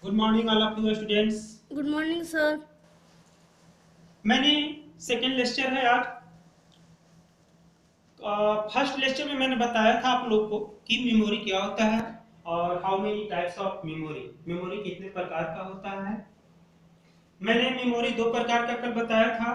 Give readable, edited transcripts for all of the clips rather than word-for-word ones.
Good morning all of you students. Good morning sir. मैंने second lecture है आज। First lecture में मैंने बताया था आप लोग को कि मेमोरी क्या होता है और how many types of memory, memory कितने प्रकार का होता है। मैंने मेमोरी दो प्रकार का कल बताया था,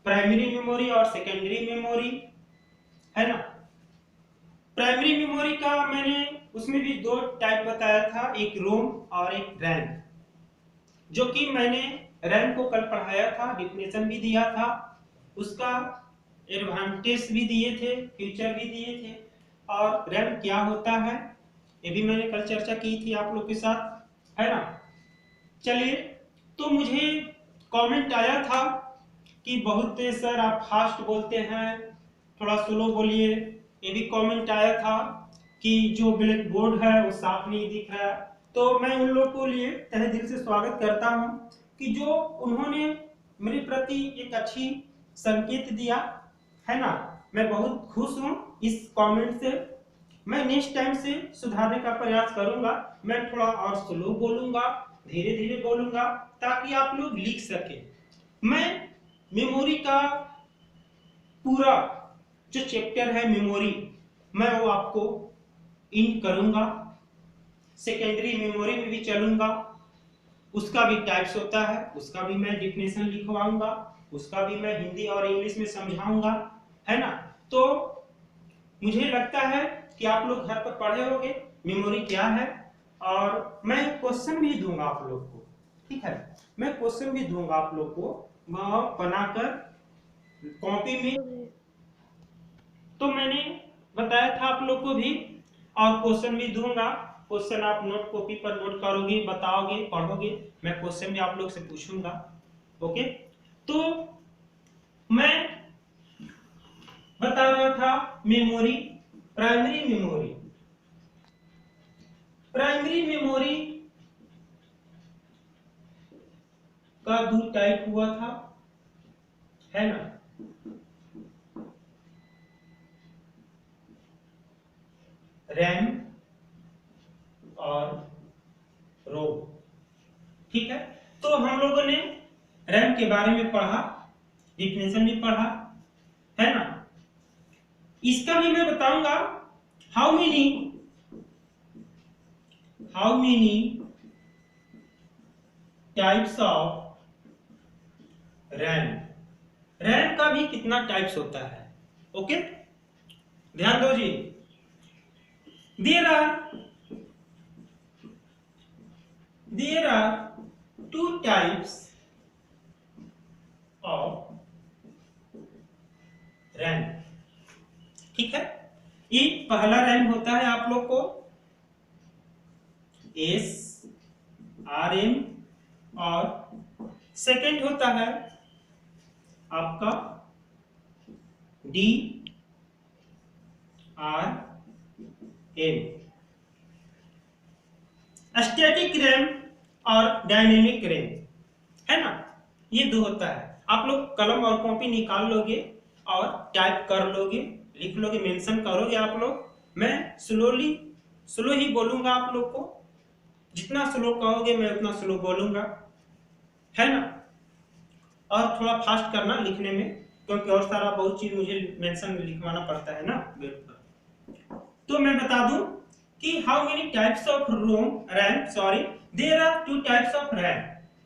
प्राइमरी मेमोरी और सेकेंडरी मेमोरी, है ना। प्राइमरी मेमोरी का मैंने उसमें भी दो टाइप बताया था, एक रोम और एक रैम, जो कि मैंने रैम को कल पढ़ाया था, डिफिनेशन भी दिया था, उसका एडवांटेज भी दिए थे, फ्यूचर भी दिए थे, और रैम क्या होता है ये भी मैंने कल चर्चा की थी आप लोग के साथ, है ना। चलिए, तो मुझे कमेंट आया था कि बहुत तेज सर आप फास्ट बोलते हैं, थोड़ा स्लो बोलिए। ये भी कमेंट आया था कि जो ब्लैक बोर्ड है वो साफ नहीं दिख रहा है। तो मैं उन लोगों को लिए तहे दिल से स्वागत करता हूं कि जो उन्होंने मेरे प्रति एक अच्छी संकेत दिया, है ना। मैं बहुत खुश हूं इस कमेंट से। मैं नेक्स्ट टाइम से सुधारने का प्रयास करूंगा। मैं थोड़ा और स्लो बोलूंगा, धीरे धीरे बोलूंगा, ताकि आप लोग लिख सके। मैं मेमोरी का पूरा जो चैप्टर है मेमोरी, मैं वो आपको इंड करूंगा। सेकेंडरी मेमोरी में भी चलूंगा, उसका भी टाइप्स होता है, उसका भी मैं डिफिनेशन लिखवाऊंगा, उसका भी मैं हिंदी और इंग्लिश में समझाऊंगा, है ना। तो मुझे लगता है कि आप लोग घर पर पढ़े होंगे मेमोरी क्या है, और मैं क्वेश्चन भी दूंगा आप लोग को, ठीक है। मैं क्वेश्चन भी दूंगा आप लोग को बनाकर कॉपी में। तो मैंने बताया था आप लोग को भी, और क्वेश्चन भी दूंगा। क्वेश्चन आप नोट कॉपी पर नोट करोगे, बताओगे, पढ़ोगे, मैं क्वेश्चन भी आप लोग से पूछूंगा। ओके, तो मैं बता रहा था memory, primary memory. Primary memory का दो टाइप हुआ था, है ना। रैम और रोम, ठीक है। तो हम लोगों ने रैम के बारे में पढ़ा, डिफिनेशन भी पढ़ा, है ना। इसका भी मैं बताऊंगा how many types of RAM, RAM का भी कितना टाइप्स होता है। ओके, ध्यान दो जी। There are there are two types of RAM, ठीक है। ये पहला रैम होता है आप लोग को एस आर एम, और सेकंड होता है आपका D R M, static RAM और डायनेमिक रैम, है ना। ये दो होता है। आप लोग कलम और कॉपी निकाल लोगे और टाइप कर लोगे, लिख लोगे, मेंशन करोगे आप लोग। मैं स्लो ही बोलूंगा आप लोग को, जितना स्लो कहोगे मैं उतना स्लो बोलूंगा, है ना। और थोड़ा फास्ट करना लिखने में, क्योंकि और सारा बहुत चीज मुझे मेंशन में लिखवाना पड़ता है ना बेड पर। तो मैं बता दूं कि how many types of ROM RAM, sorry, there are two types of RAM.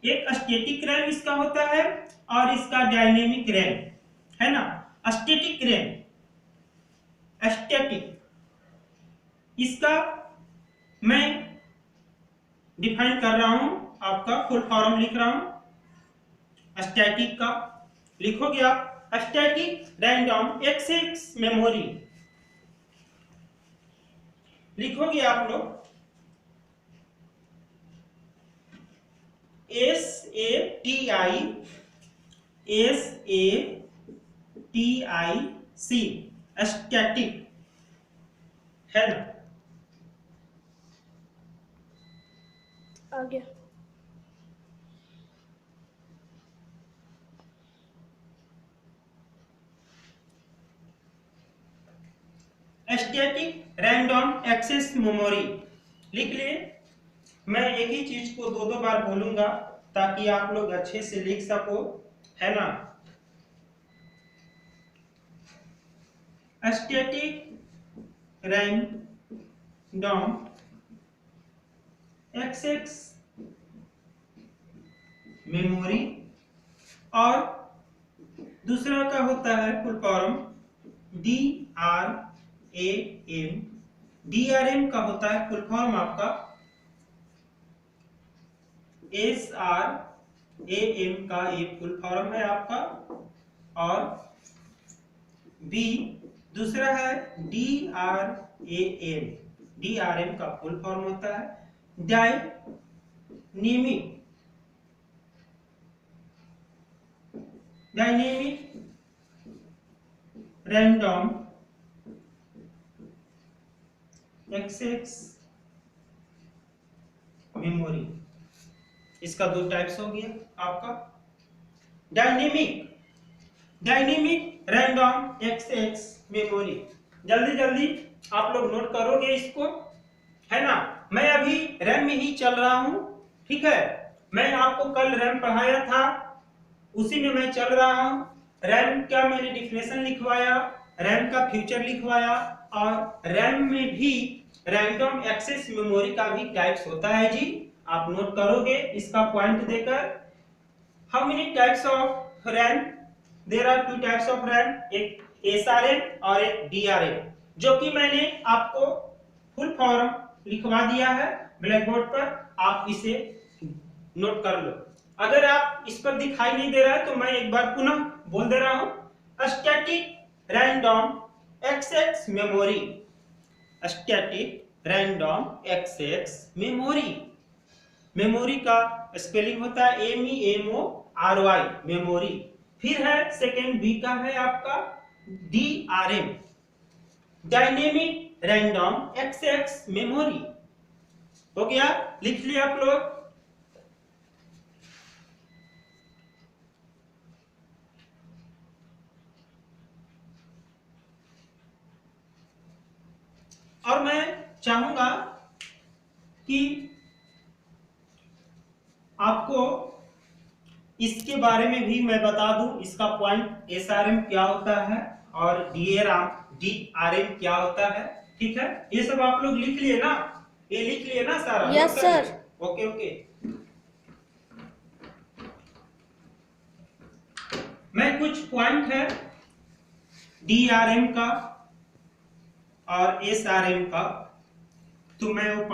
एक स्टैटिक रैम इसका होता है और इसका डायनेमिक रैम, है ना। स्टैटिक रैम, स्टैटिक, इसका मैं डिफाइन कर रहा हूं, आपका फुल फॉर्म लिख रहा हूं स्टैटिक का। लिखोगे आप स्टैटिक रैंडम एक्सेस मेमोरी, लिखोगे आप लोग SATIC, स्टैटिक, है ना। आगे। स्टैटिक रैंडम एक्सेस मेमोरी, लिख लिए। मैं एक ही चीज को दो दो बार बोलूंगा ताकि आप लोग अच्छे से लिख सको, है ना। स्टैटिक रैंडम एक्सेस मेमोरी, और दूसरा का होता है फुल फॉर्म DRAM। DRAM का होता है फुल फॉर्म आपका SRAM का ये फुल फॉर्म है आपका। और बी दूसरा है DRAM। DRAM का फुल फॉर्म होता है डायनेमिक रैंडम एक्सेस मेमोरी। इसका दो टाइप्स हो गया आपका। डायनेमिक रैंडम एक्सेस मेमोरी, जल्दी जल्दी आप लोग नोट करोगे इसको, है ना। मैं अभी रैम में ही चल रहा हूं, ठीक है। मैं आपको कल रैम पढ़ाया था, उसी में मैं चल रहा हूं। रैम का मैंने डिफिनेशन लिखवाया, रैम का फ्यूचर लिखवाया, और रैम में भी रैंडम एक्सेस मेमोरी का भी टाइप्स होता है जी। आप नोट करोगे इसका पॉइंट देकर। How many types of RAM? There are two types of RAM, एक SRAM और एक DRAM, जो कि मैंने आपको फुल फॉर्म लिखवा दिया है ब्लैक बोर्ड पर। आप इसे नोट कर लो। अगर आप इस पर दिखाई नहीं दे रहा है तो मैं एक बार पुनः बोल दे रहा हूं। Static random access memory, static random access memory. Memory का स्पेलिंग होता है MEMORY, मेमोरी। फिर है सेकेंड बी का है आपका DRAM, dynamic random access memory. हो गया, लिख लिया आप लोग। और मैं चाहूंगा कि आपको इसके बारे में भी मैं बता दूं, इसका पॉइंट SRM क्या होता है और DRAM क्या होता है, ठीक है। ये सब आप लोग लिख लिए ना, ये लिख लिए ना सारा? Yes sir. Okay okay. मैं कुछ पॉइंट है DRAM का और SRM का, तो मैं वो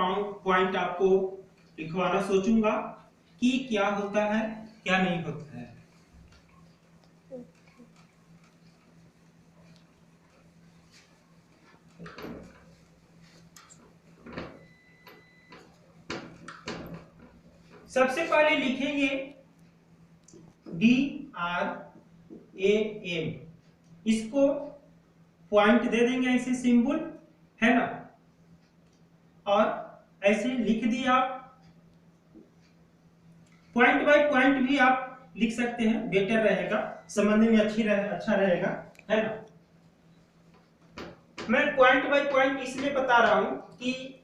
पॉइंट आपको लिखवाना सोचूंगा कि क्या होता है क्या नहीं होता है। सबसे पहले लिखेंगे DRAM, इसको पॉइंट दे देंगे ऐसे सिंबल, है ना। और ऐसे लिख दिया। पॉइंट बाय पॉइंट भी आप लिख सकते हैं, बेटर रहेगा, समझने में अच्छा रहेगा, है ना। मैं पॉइंट बाय पॉइंट इसलिए बता रहा हूं कि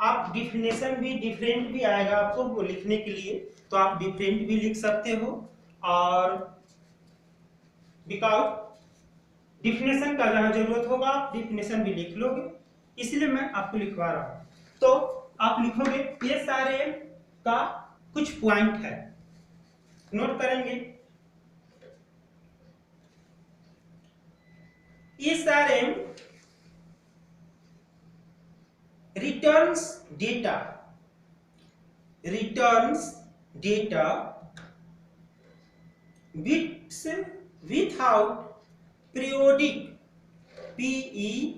आप डिफिनेशन भी डिफरेंट भी आएगा आपको वो लिखने के लिए, तो आप डिफरेंट भी लिख सकते हो, और विदाउट डिफिनेशन का जहां जरूरत होगा आप डिफिनेशन भी लिख लोगे, इसलिए मैं आपको लिखवा रहा हूं। तो आप लिखोगे ये सारे का कुछ पॉइंट है, नोट करेंगे। ये सारे returns data bits without periodic PERIODIC।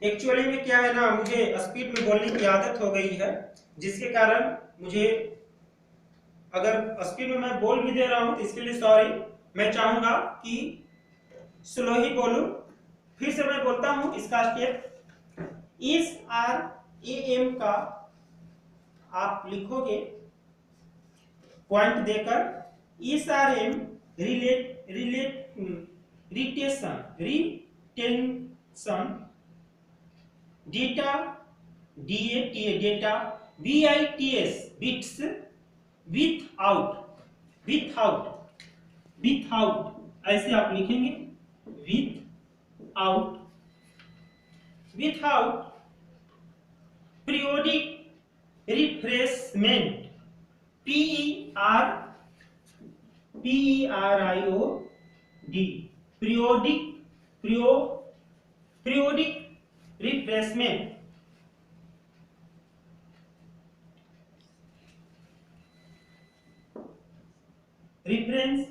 Actually में क्या है ना, मुझे स्पीड में बोलने की आदत हो गई है, जिसके कारण मुझे अगर स्पीड में मैं बोल भी दे रहा हूं तो इसके लिए सॉरी। मैं चाहूंगा कि स्लो ही बोलूं। फिर से मैं बोलता हूं इसका स्टेप। SRAM का आप लिखोगे पॉइंट देकर, SRM retention some data data bits bits without without ऐसे आप लिखेंगे without periodic refreshment PERIOD periodic refreshment reference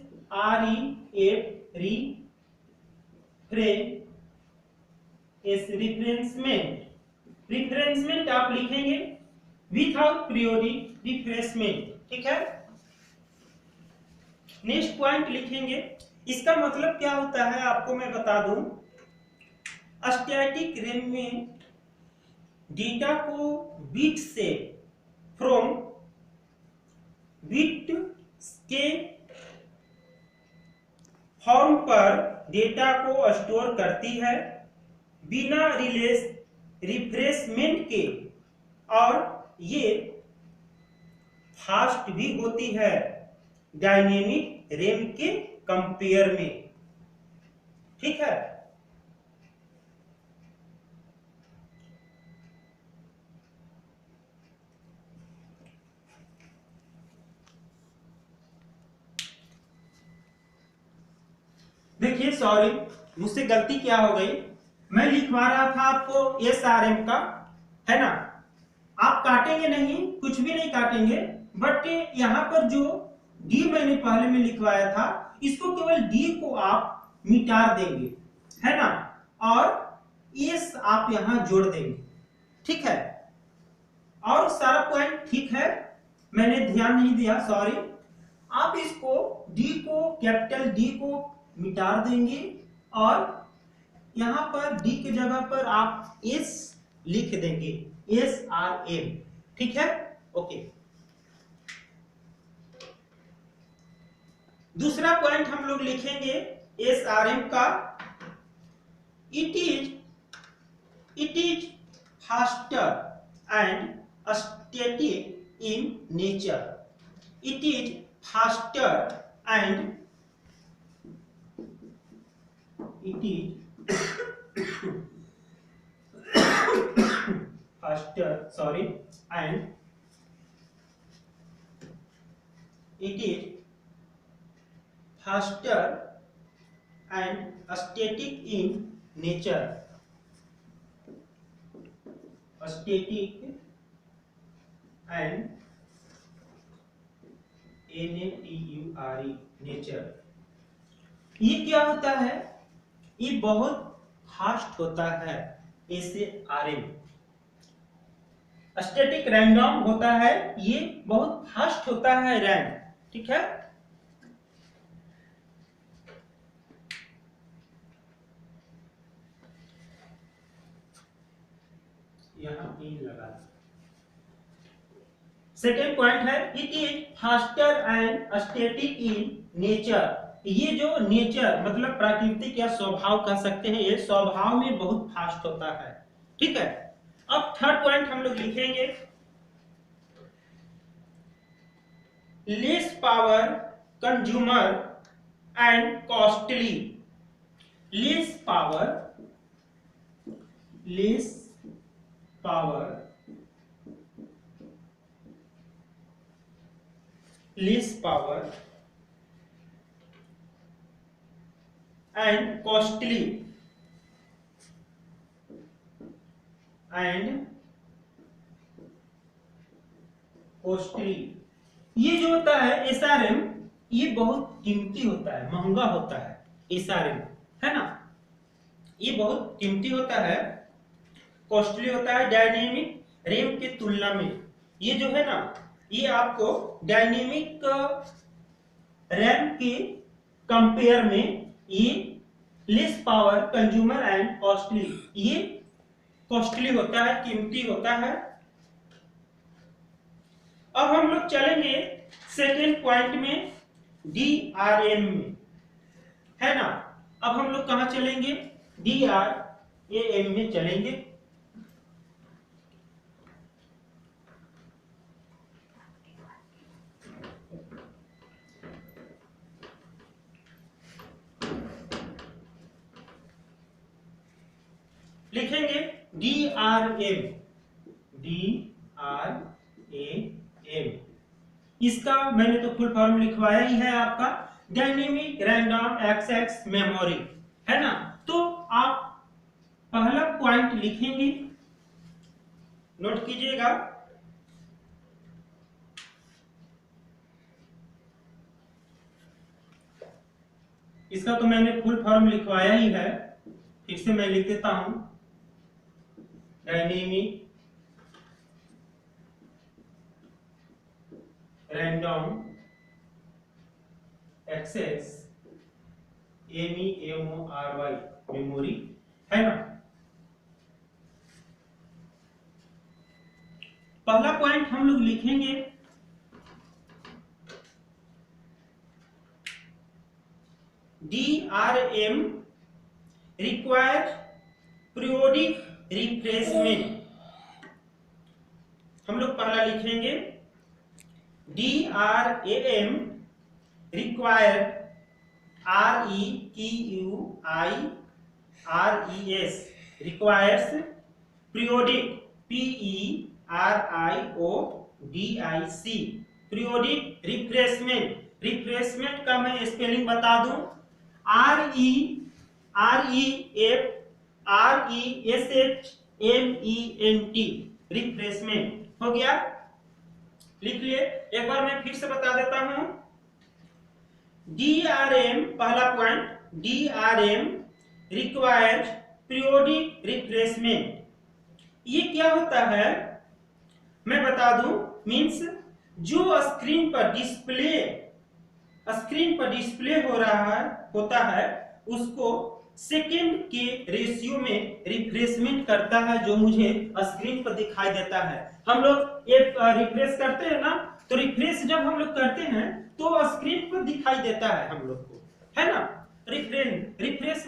refreshment आप लिखेंगे विथआउट पीरियोडिक रिफ्रेशमेंट, ठीक है। नेक्स्ट पॉइंट लिखेंगे, इसका मतलब क्या होता है आपको मैं बता दूं। स्टैटिक रैम में डेटा को बिट से फ्रॉम बिट के फॉर्म पर डेटा को स्टोर करती है बिना रिफ्रेशमेंट के, और ये फास्ट भी होती है डायनेमिक रैम के कंपेयर में, ठीक है। देखिए सॉरी, मुझसे गलती क्या हो गई, मैं लिखवा रहा था आपको SRM का, है ना। आप काटेंगे नहीं, कुछ भी नहीं काटेंगे, बट यहाँ पर जो डी मैंने पहले में लिखवाया था, इसको केवल डी को आप मिटा देंगे, है ना, और एस आप यहाँ जोड़ देंगे, ठीक है। और सारा पॉइंट ठीक है, मैंने ध्यान नहीं दिया, सॉरी। आप इसको डी को, कैपिटल डी को मिटा देंगे और यहां पर डी की जगह पर आप एस लिख देंगे, SRM, ठीक है, ओके। दूसरा पॉइंट हम लोग लिखेंगे SRM का, it is faster and static in nature. It is faster and faster and static in nature. Static and NATURE nature। ये क्या होता है, ये बहुत फास्ट होता है, SRM। स्टैटिक रैंडम होता है, ये बहुत फास्ट होता है रैम, ठीक है। यहाँ इन लगा। सेकेंड पॉइंट है, it is faster and static in nature. ये जो नेचर मतलब प्राकृतिक या स्वभाव कह सकते हैं, ये स्वभाव में बहुत फास्ट होता है, ठीक है। अब थर्ड पॉइंट हम लोग लिखेंगे, less power consumer and costly. Less power and costly ये जो होता है SRM, ये बहुत कीमती होता है, महंगा होता है SRM, है ना। ये बहुत कीमती होता है, कॉस्टली होता है डायनेमिक रैम की तुलना में। ये जो है ना, ये आपको डायनेमिक रैम के कंपेयर में ये less power consumer and costly, ये कॉस्टली होता है, कीमती होता है। अब हम लोग चलेंगे सेकेंड पॉइंट में, DRM में, है ना। अब हम लोग कहां चलेंगे, AM में चलेंगे। लिखेंगे DRM, DRAM। इसका मैंने तो फुल फॉर्म लिखवाया ही है आपका, डायनेमिक रैंडम एक्सेस मेमोरी, है ना। तो आप पहला पॉइंट लिखेंगे, नोट कीजिएगा। इसका तो मैंने फुल फॉर्म लिखवाया ही है, फिर से मैं लिख देता हूं, dynamic random access MEMORY memory, है ना। पहला पॉइंट हम लोग लिखेंगे DRM रिक्वायर पीरियोडिक रिफ्रेशमेंट। हम लोग पहला लिखेंगे DRAM require REQUIRES requires periodic PERIODIC periodic refreshment. Refreshment का मैं स्पेलिंग बता दूं, REFRESHMENT रिफ्रेशमेंट। हो गया, लिख लिए। एक बार मैं फिर से बता देता हूं, DRM पहला point, DRM required periodic refreshment. ये क्या होता है मैं बता दूं, मींस जो स्क्रीन पर डिस्प्ले हो रहा है होता है उसको सेकंड के रेशियो में रिफ्रेशमेंट करता है, जो मुझे स्क्रीन पर दिखाई देता है। हम लोग एक रिफ्रेश करते हैं ना, तो रिफ्रेश जब हम लोग करते हैं तो स्क्रीन पर दिखाई देता है हम लोग को, है ना। रिफ्रेश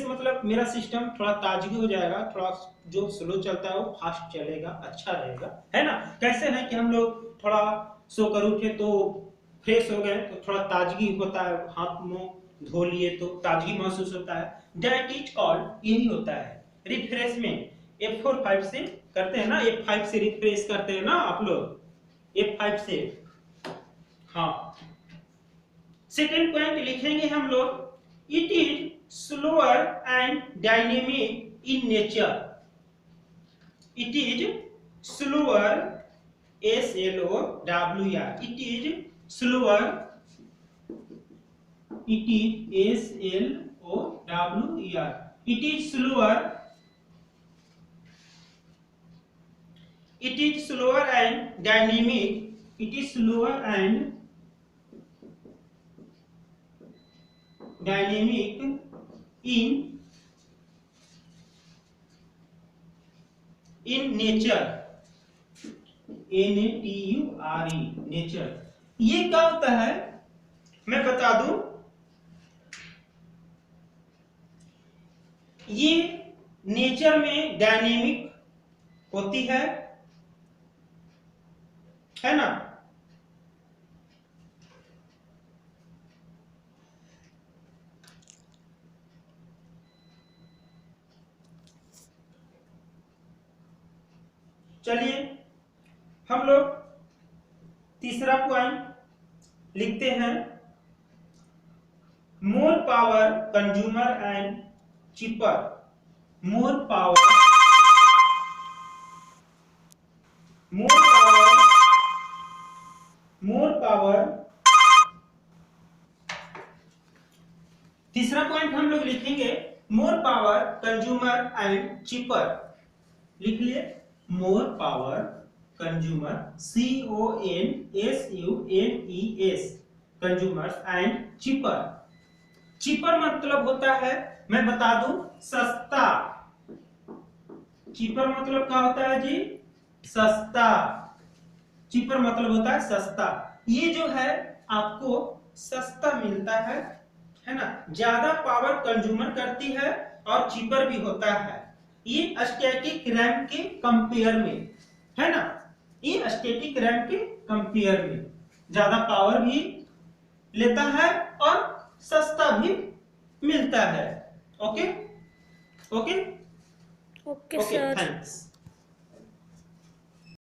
मतलब मेरा सिस्टम थोड़ा ताजगी हो जाएगा, थोड़ा जो स्लो चलता है वो फास्ट चलेगा, अच्छा रहेगा, है ना। कैसे है कि हम लोग थोड़ा सो कर उठे तो फ्रेश हो गए तो थोड़ा ताजगी होता है, हाथ मुंह धो लिए तो ताजगी महसूस होता है, दैट इज कॉल्ड, यही होता है रिफ्रेशमेंट। F4 5 से करते हैं ना, F5 से रिफ्रेश करते हैं ना आप लोग, F5 से। हाँ, सेकेंड पॉइंट लिखेंगे हम लोग, it is slower and dynamic in nature. It is slower, SLOWER, it is slower, it is SLOWER, it is slower, it is slower and dynamic, it is slower and dynamic in nature, NATURE, nature. ये क्या होता है मैं बता दूं, ये nature में dynamic होती है ना। चलिए हम लोग तीसरा पॉइंट लिखते हैं, more power consumer and cheaper. More power तीसरा पॉइंट हम लोग लिखेंगे, more power consumer and cheaper. लिख लिए, more power consumer, CONSUMES, consumers and cheaper. Cheaper मतलब होता है, मैं बता दूं, सस्ता। चीपर मतलब क्या होता है जी, सस्ता। चीपर मतलब होता है सस्ता। ये जो है आपको सस्ता मिलता है ना, ज्यादा पावर कंज्यूमर करती है और चीपर भी होता है। ये स्टैटिक रैम के कंपेयर में, है ना, ये स्टैटिक रैम के कंपेयर में ज्यादा पावर भी लेता है और सस्ता भी मिलता है। Okay okay okay okay, sir. Thanks.